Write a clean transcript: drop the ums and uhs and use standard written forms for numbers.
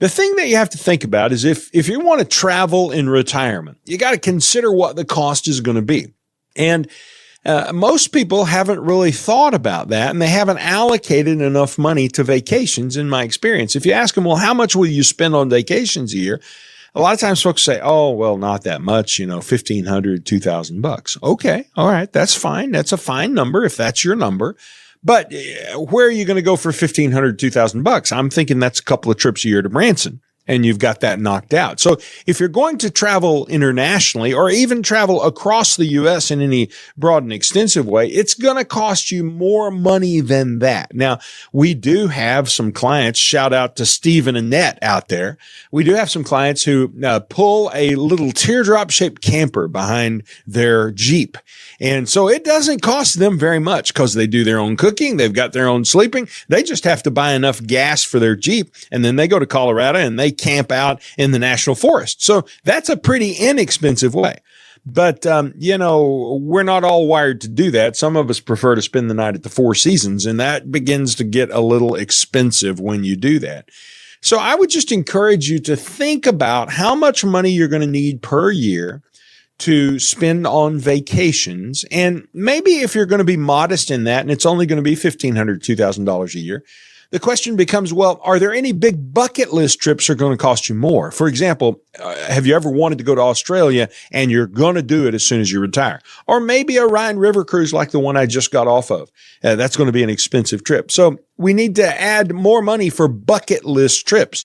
The thing that you have to think about is if you want to travel in retirement, you got to consider what the cost is going to be. And most people haven't really thought about that, and they haven't allocated enough money to vacations, in my experience. If you ask them, well, how much will you spend on vacations a year? A lot of times folks say, oh, well, not that much, $1,500, $2,000. Okay. All right. That's fine. That's a fine number if that's your number. But where are you going to go for $1,500, $2,000? I'm thinking that's a couple of trips a year to Branson, and you've got that knocked out. So if you're going to travel internationally or even travel across the U.S. in any broad and extensive way, it's going to cost you more money than that. Now, we do have some clients, shout out to Steve and Annette out there. We do have some clients who pull a little teardrop-shaped camper behind their Jeep. And so it doesn't cost them very much because they do their own cooking. They've got their own sleeping. They just have to buy enough gas for their Jeep. And then they go to Colorado and they camp out in the national forest. So that's a pretty inexpensive way. But, we're not all wired to do that. Some of us prefer to spend the night at the Four Seasons, and that begins to get a little expensive when you do that. So I would just encourage you to think about how much money you're going to need per year to spend on vacations. And maybe if you're going to be modest in that, and it's only going to be $1,500, $2,000 a year, the question becomes, well, are there any big bucket list trips that are going to cost you more? For example, have you ever wanted to go to Australia and you're going to do it as soon as you retire? Or maybe a Rhine River cruise like the one I just got off of. That's going to be an expensive trip. So we need to add more money for bucket list trips.